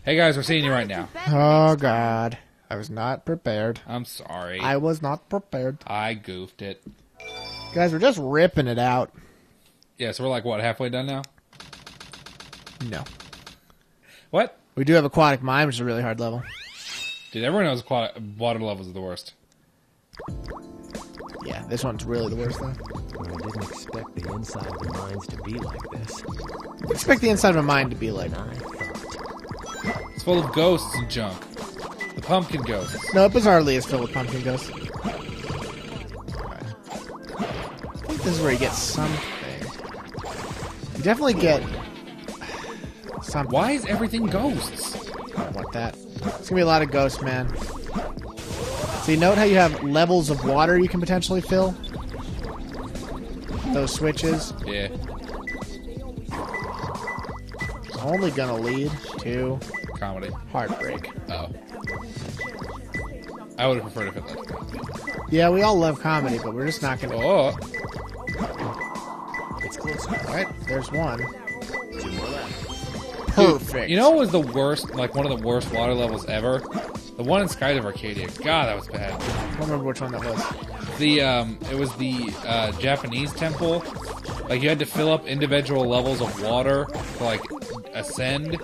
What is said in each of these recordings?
Hey guys, we're seeing you right now. Oh God, I was not prepared. I'm sorry. I was not prepared. I goofed it. Guys, we're just ripping it out. Yeah, so we're like, what, halfway done now? No. What? We do have Aquatic Mine, which is a really hard level. Dude, everyone knows water levels are the worst. Yeah, this one's really the worst, though. I didn't expect the inside of the mines to be like this. I expect the inside of a mine to be like... I thought... It's full of ghosts and junk. The pumpkin ghosts. No, Bizarrely is filled with pumpkin ghosts. I think this is where you get something. You definitely get... something. Why is everything ghosts? I don't want that. It's gonna be a lot of ghosts, man. So you note how you have levels of water you can potentially fill? Those switches. Yeah. It's only gonna lead to... Comedy. heartbreak. Oh. I would have preferred if it led to comedy. Yeah, we all love comedy, but we're just not gonna... Oh. It's close. Alright, there's one. 2 more left. Perfect. You know what was the worst, like one of the worst water levels ever? The one in Skies of Arcadia. God, that was bad. I don't remember which one that was. It was the Japanese temple. Like, you had to fill up individual levels of water to, like, ascend.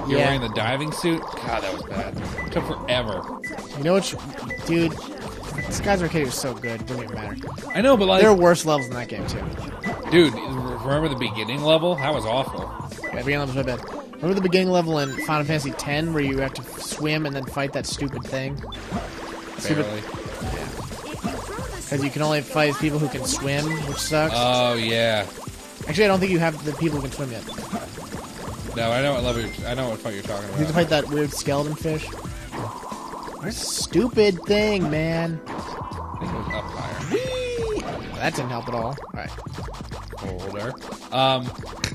You're wearing the diving suit. God, that was bad. It took forever. You know which... Dude, Skies Arcade was so good. It didn't even matter. I know, but like... There are worse levels in that game, too. Dude, remember the beginning level? That was awful. Yeah, the beginning level was so bad. Remember the beginning level in Final Fantasy X where you have to swim and then fight that stupid thing? Barely. Because you can only fight people who can swim, which sucks. Oh, yeah. Actually, I don't think you have the people who can swim yet. No, I know what level I know what fight you're talking You have to about. fight that weird skeleton fish. What a stupid thing, man. I think it was up higher. That didn't help at all. Alright. Older.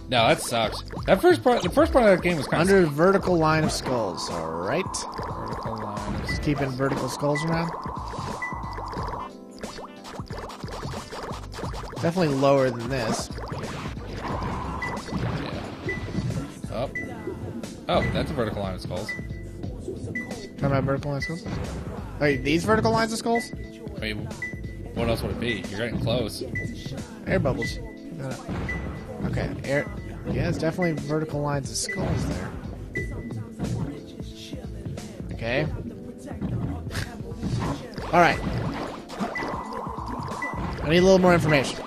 No, that sucks. The first part of that game was kind Under the vertical line of skulls. Alright. vertical lines. Just keeping vertical skulls around. Definitely lower than this. Yeah. Up. Oh, that's a vertical line of skulls. Talking about vertical lines of skulls? Wait, these vertical lines of skulls? I mean, what else would it be? You're getting close. Air bubbles. Okay, air. Yeah, it's definitely vertical lines of skulls there. Okay. Alright. I need a little more information.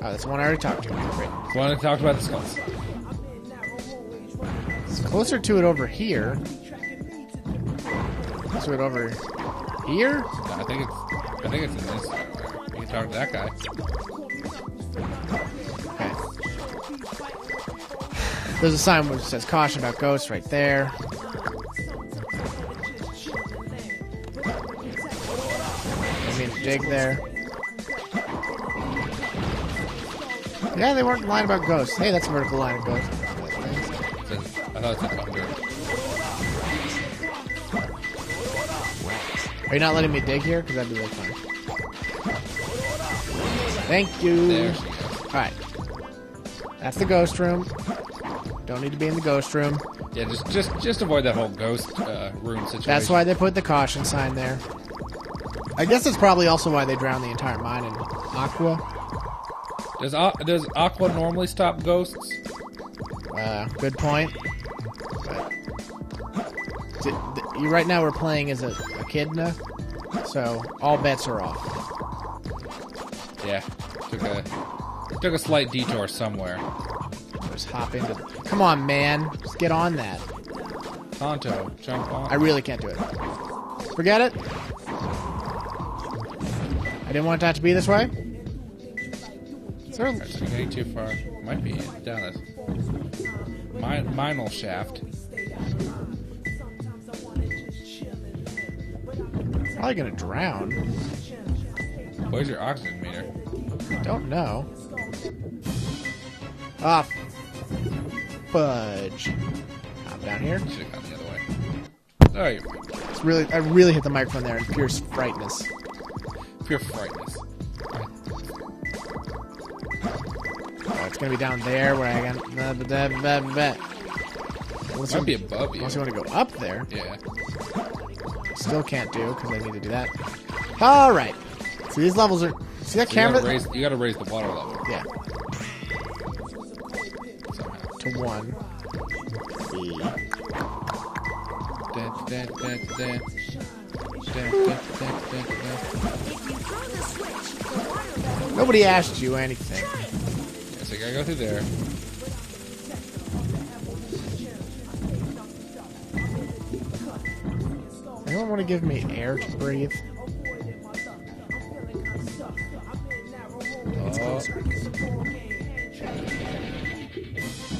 Oh, that's the one I already talked to. Great. You want to talk about the skulls? It's closer to it over here. Closer to it over here? No, I think it's in this. You can talk to that guy. Okay. There's a sign which says caution about ghosts right there. I mean, dig there. Yeah, they weren't lying about ghosts. Hey, that's a vertical line of ghosts. I thought it said under. Are you not letting me dig here? Because that'd be really fun. Thank you. There she goes. Alright. That's the ghost room. Don't need to be in the ghost room. Yeah, just avoid that whole ghost room situation. That's why they put the caution sign there. I guess that's probably also why they drowned the entire mine in aqua. Does Aqua normally stop ghosts? Good point. But right now we're playing as a echidna, so all bets are off. Yeah, took a slight detour somewhere. Just hop into... Come on, man. Just get on that. Tonto, jump on. I really can't do it. Forget it. I didn't want that to be this way. Is there Alright, so you're getting too far. Might be down this minal shaft. probably gonna drown. Where's your oxygen meter? I don't know. Ah, fudge. Hop down here. Should have gone the other way. Oh, you're fine. It's really, I really hit the microphone there in pure frightness. Pure frightness. Oh, it's gonna be down there where I got. Might be above you. Unless you want to go up there. Yeah. Still can't do, because I need to do that. Alright. So these levels are... See that camera? You gotta raise the water level. Yeah. To 1. Nobody asked you anything. So you gotta go through there. Anyone want to give me air to breathe?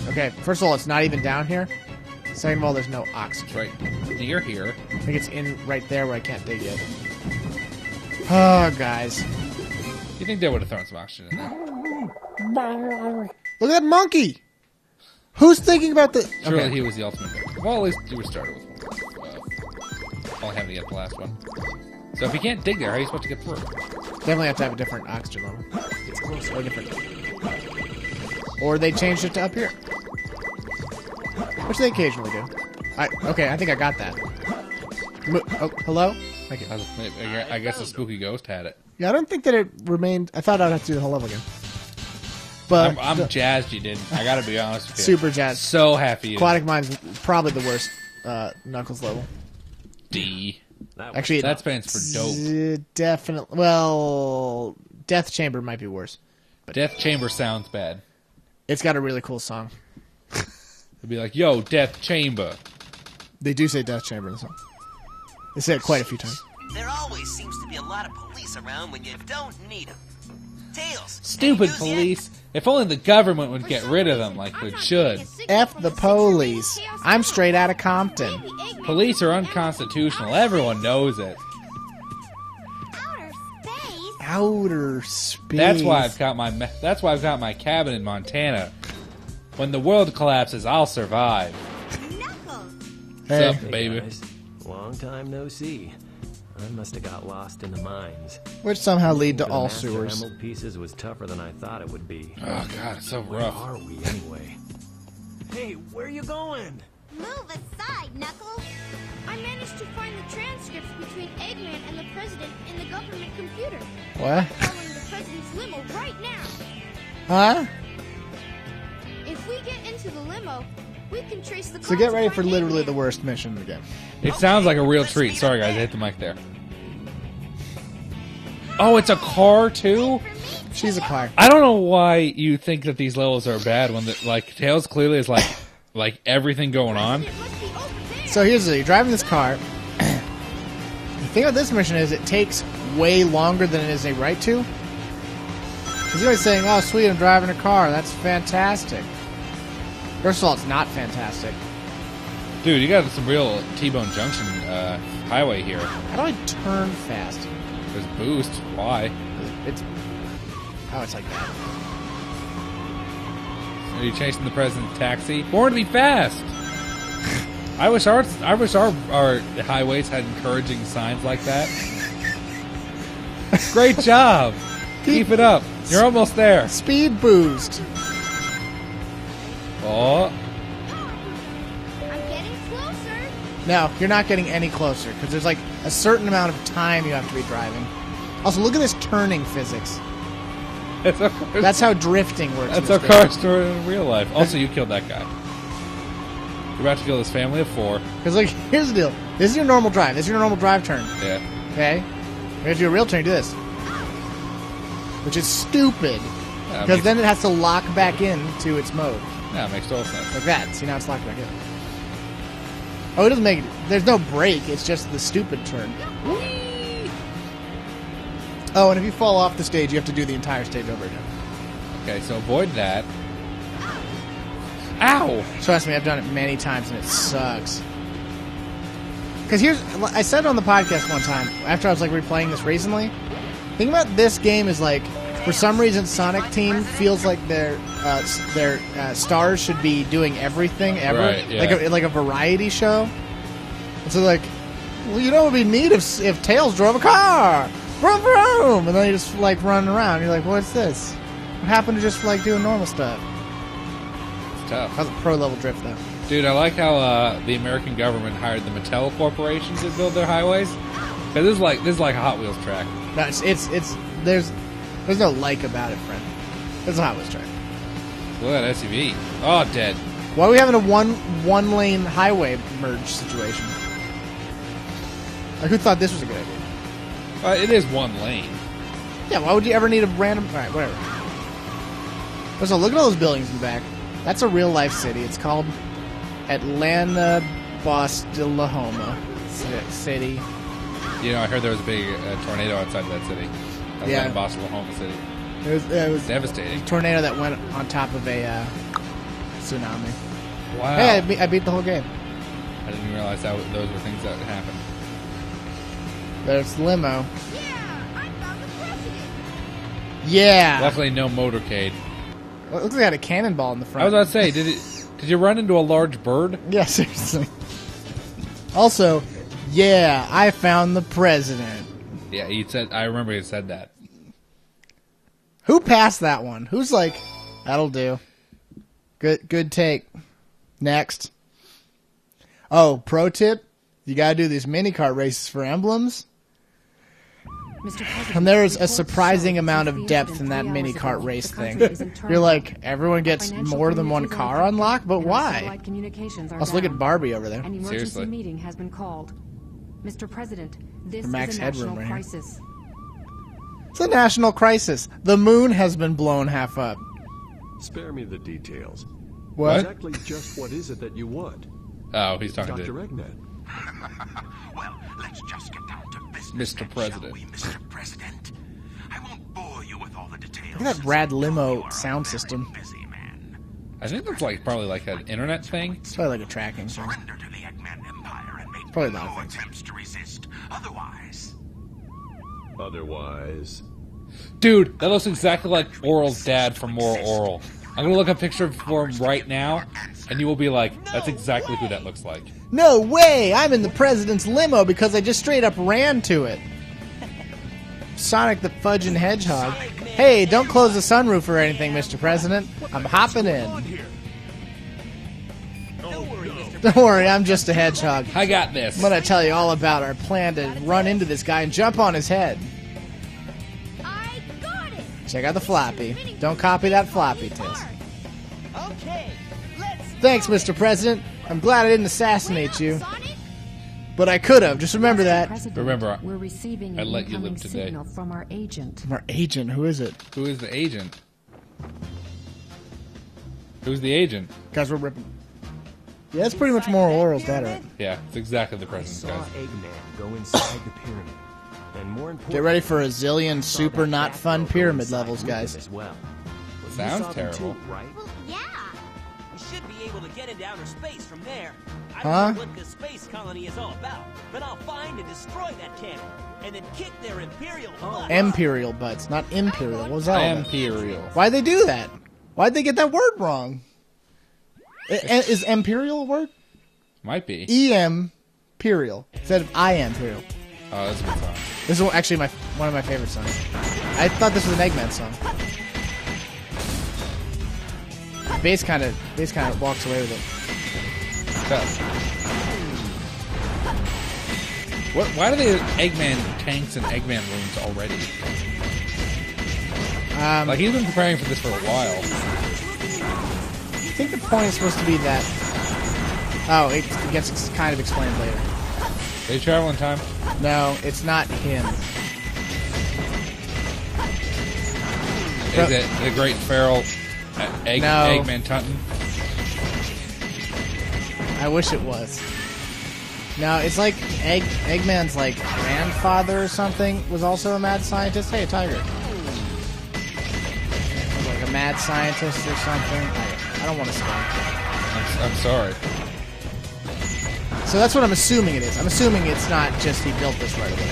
Okay, first of all, it's not even down here. Second of all, there's no oxygen. Right near here. I think it's in right there where I can't dig it. Oh, guys. You think they would have thrown some oxygen in there? Look at that monkey! Who's thinking about the... Surely Okay. he was the ultimate. Well, at least you were started with one. Only having to get the last one. So if you can't dig there, how are you supposed to get through? Definitely have to have a different oxygen level. It's close or different. Or they changed it to up here. Which they occasionally do. Okay, I think I got that. Oh, hello? Thank you. I guess the spooky ghost had it. Yeah, I don't think that it remained... I thought I'd have to do the whole level again. But I'm jazzed you didn't. I gotta be honest with you. Super jazzed. So happy you Aquatic Mine's probably the worst Knuckles level. D. Actually, That stands for dope. Definitely. Well, Death Chamber might be worse. Death Chamber sounds bad. It's got a really cool song. It'd be like, yo, Death Chamber. They do say Death Chamber in the song. They say it quite a few times. There always seems to be a lot of police around when you don't need them. Tails. Stupid any news police. If only the government would get rid of them like it should. F the police. I'm straight out of Compton. Police are unconstitutional. Everyone knows it. Outer space. That's why I've got my cabin in Montana. When the world collapses, I'll survive. Hey. What's up, baby? Guys, long time no see. I must have got lost in the mines. Which somehow lead to The all Master sewers. Emerald pieces was tougher than I thought it would be. Oh god, it's so Where rough. are we anyway? Hey, where are you going? Move aside, Knuckles! I managed to find the transcripts between Eggman and the President in the government computer. What? Following the President's limo right now. Huh? If we get into the limo, we can trace the car So get to ready find for literally Eggman. the worst mission in the game. It sounds like a real treat. Sorry guys, I hit the mic there. Oh, it's a car too? She's a car. I don't know why you think that these levels are bad when like Tails clearly is like everything going on. It must be over there. So here's the thing. You're driving this car. The thing about this mission is it takes way longer than it is a right to. Because you're always saying, oh, sweet, I'm driving a car. That's fantastic. First of all, it's not fantastic. Dude, you got some real T-Bone Junction highway here. How do I turn fast? There's boost. Why? It's... Oh, it's like that. Are you chasing the president's taxi? Born to be fast. I wish our highways had encouraging signs like that. Great job. Keep it up. You're almost there. Speed boost. Oh, I'm getting closer. No, you're not getting any closer because there's like a certain amount of time you have to be driving. Also, look at this turning physics. That's how drifting works. that's in how this game. cars story in real life. Also, you killed that guy. You're about to kill this family of 4. Because like, here's the deal. This is your normal drive. This is your normal drive turn. Yeah. Okay? If you do a real turn, you do this. Which is stupid. Because then it has to lock back into its mode. Yeah, it makes total sense. Like that. See, now it's locked back in. Oh, it doesn't make... There's no brake. It's just the stupid turn. Oh, and if you fall off the stage, you have to do the entire stage over again. Okay, so avoid that. Ow! Trust me, I've done it many times and it sucks. Because I said on the podcast one time, after I was like replaying this recently, the thing about this game is like, for some reason Sonic Team feels like their stars should be doing everything ever. Right, yeah. Like a variety show. And so like, well, you know what would be neat if Tails drove a car? Vroom vroom! And then you just like running around. You're like, what's this? What happened to just like doing normal stuff? It's tough. That was a pro level drift though. Dude, I like how the American government hired the Mattel Corporation to build their highways. 'Cause this is like a Hot Wheels track. No, it's there's no like about it, friend. It's a Hot Wheels track. Look at that SUV. Oh, dead. Why are we having a one lane highway merge situation? Like, who thought this was a good idea? It is one lane. Yeah, why would you ever need a random... Alright, whatever. So look at all those buildings in the back. That's a real-life city. It's called Atlanta Bostilahoma City. You know, I heard there was a big tornado outside that city. Yeah. In Boston, City. It was Devastating. a tornado that went on top of a tsunami. Wow. Hey, I beat the whole game. I didn't realize those were things that happened. There's the limo. Yeah, I found the president. Yeah! Luckily, no motorcade. Well, it looks like it had a cannonball in the front. I was about to say, did you run into a large bird? Yeah, seriously. Also, yeah, I found the president. Yeah, I remember he said that. Who passed that one? Who's like, that'll do. Good take. Next. Oh, pro tip, you gotta do these mini kart races for emblems. And there's a surprising amount of depth in that mini kart race thing. You're like, everyone gets more than one car unlocked, but why? Let's look at Barbie over there. An emergency Seriously. meeting has been called. Mr. President, this Max is a Headroom national right here. crisis. It's a national crisis. The moon has been blown half up. Spare me the details. What? Exactly just what is it that you want? Oh, he's talking Dr. to Eggman. Well, let's just get down to business, Mr. then, President. shall we, Mr. President? I won't bore you with all the details. Look at that rad since I know limo you are a sound very system. busy man. I think that's probably like an internet thing. It's probably like a tracking thing. Surrender to the Eggman Empire and make Probably a lot of no things. attempts to resist. Otherwise, Otherwise, Dude, that looks exactly like Oral's dad from More Oral. I'm gonna look a picture for him right now, and you will be like, that's exactly who that looks like. No way! I'm in the president's limo because I just straight up ran to it. Sonic the Fudgin' Hedgehog. Hey, don't close the sunroof or anything, Mr. President. I'm hopping in. Don't worry, I'm just a hedgehog. I got this. I'm gonna tell you all about our plan to run into this guy and jump on his head. I got it. Check out the floppy. Don't copy that floppy, Tails. Okay, let's Thanks, Mr. President. I'm glad I didn't assassinate Wait you, up, Sonic. but I could have. Just remember that. President, Remember, we're receiving I an let you live incoming today. signal from our agent. Our agent, who is it? Who is the agent? Who's the agent? Guys, we're ripping. Yeah, it's pretty much more Oral's dad, right? Yeah, it's exactly the I president's saw guys. Eggman go inside the pyramid. And more importantly, Get ready for a zillion I saw super that not Batgirl fun go pyramid inside levels, with him guys. As well. You Sounds saw them terrible. too, right? Well, yeah. We should be able to get into outer space from there. I Huh? don't know what the space colony is all about, but I'll find and destroy that cannon, and then kick their imperial butt. Imperial butts, not imperial. What was that all about? Imperial. Why'd they do that? Why'd they get that word wrong? Is imperial a word? Might be. Imperial instead of I imperial. Oh, that's a good song. This is actually one of my favorite songs. I thought this was an Eggman song. Bass kind of walks away with it. Tough. Why do they have Eggman tanks and Eggman rooms already? Like, he's been preparing for this for a while. I think the point is supposed to be that. Oh, it gets kind of explained later. They travel in time? No, it's not him. Is it the great feral No. Eggman Tunton? I wish it was. No, it's like Eggman's like grandfather or something was also a mad scientist. Hey, a tiger. Like a mad scientist or something. I don't want to say. I'm sorry. So that's what I'm assuming it is. I'm assuming it's not just he built this right away.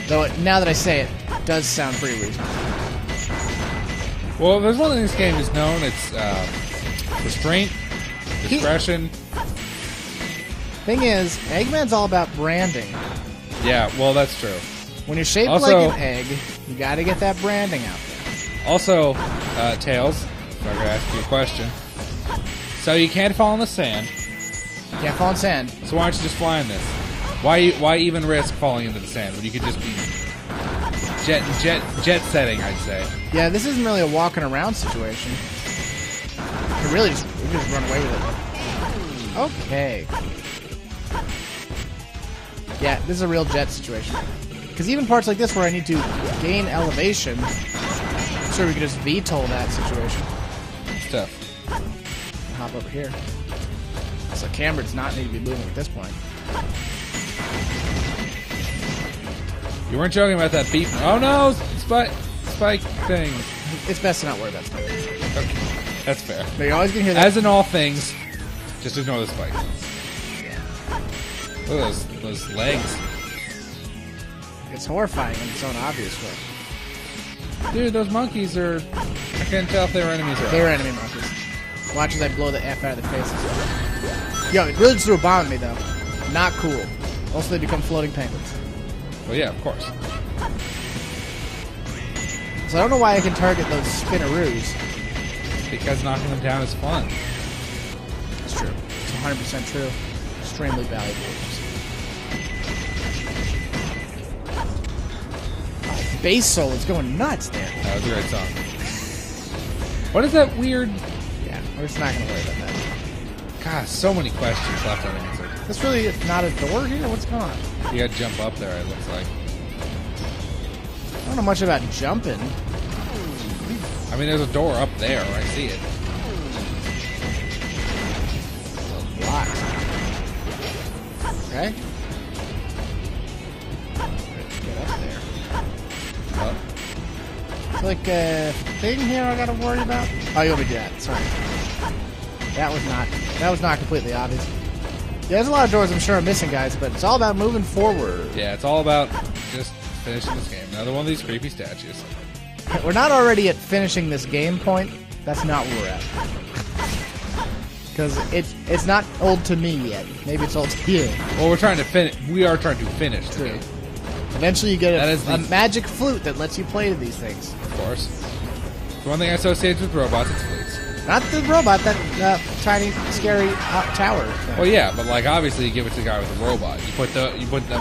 Though now that I say it, it does sound pretty reasonable. Well, there's one thing this game is known. It's restraint, discretion. Thing is, Eggman's all about branding. Yeah, well, that's true. When you're shaped Also- like an egg, you got to get that branding out there. Also, Tails, if I could ask you a question. So you can't fall in the sand. Can't fall in sand. So why don't you just fly in this? Why even risk falling into the sand when you could just be jet setting? I'd say. Yeah, this isn't really a walking around situation. You really just run away with it. Okay. Yeah, this is a real jet situation. Because even parts like this where I need to gain elevation, I'm sure we could just VTOL that situation. It's tough. Hop over here. So the camera does not need to be moving at this point. You weren't joking about that beep. Oh no, spike thing. It's best to not worry about spikes. Okay, that's fair. But you're always gonna hear that. As in all things, just ignore the spike. Look at those legs. It's horrifying in its own obvious way. Dude, those monkeys are... I can't tell if they were enemies or not. They were enemy monkeys. Watch as I blow the F out of their faces. Yo, it really just threw a bomb at me, though. Not cool. Also, they become floating penguins. Well, yeah, of course. So I don't know why I can target those spinneroos. Because knocking them down is fun. It's true. It's 100% true. Extremely valuable. Bass solo is going nuts there. That was a great song. What is that weird... Yeah, we're just not going to worry about that. God, so many questions left unanswered. Is this really not a door here? What's going on? You gotta jump up there, it looks like. I don't know much about jumping. I mean, there's a door up there. I see it. Locked. Okay. Get up there. Oh. Is like a thing here I gotta worry about? Oh, you want me to do that? Sorry. That was not completely obvious. Yeah, there's a lot of doors I'm sure I'm missing, guys, but it's all about moving forward. Yeah, it's all about just finishing this game. Another one of these creepy statues. We're not already at finishing this game point. That's not where we're at. Because it's not old to me yet. Maybe it's old to you. Well, we are trying to finish the True. game. Eventually you get That is a the- magic flute that lets you play these things. Of course. The one thing I associate with robots, it's flutes. Not the robot, that tiny, scary tower thing. Well, yeah, but like obviously you give it to the guy with the robot. You put the.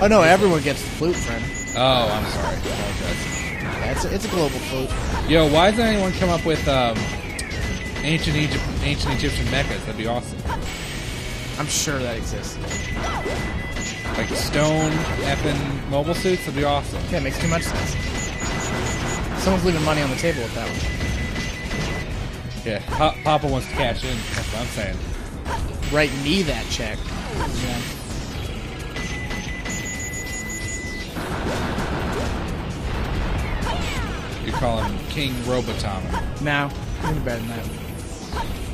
Oh no, everyone gets the flute, friend. Oh, I'm sorry. I apologize. Yeah, it's a global flute. Yo, why doesn't anyone come up with ancient Egyptian mechas? That'd be awesome. I'm sure that exists. Like stone effing mobile suits. That'd be awesome. Yeah, it makes too much sense. Someone's leaving money on the table with that one. Yeah, Papa wants to cash in. That's what I'm saying. Write me that check. Yeah. You call him King Robotomer. No, even better than that.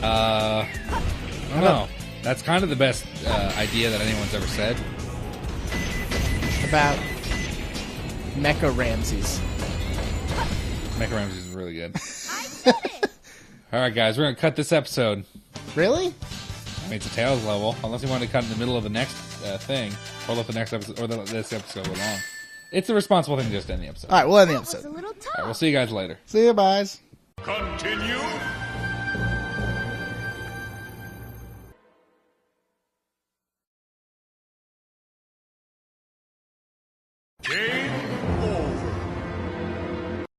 I don't know. That's kind of the best idea that anyone's ever said. About Mecha Ramses. Mecha Ramses is really good. All right, guys, we're gonna cut this episode. Really? I mean, it's a Tails level, unless you want to cut in the middle of the next thing, or let the next episode or this episode go long. It's a responsible thing to just end the episode. All right, we'll end the That was episode. a little tough. All right, we'll see you guys later. See you, guys. Continue. Game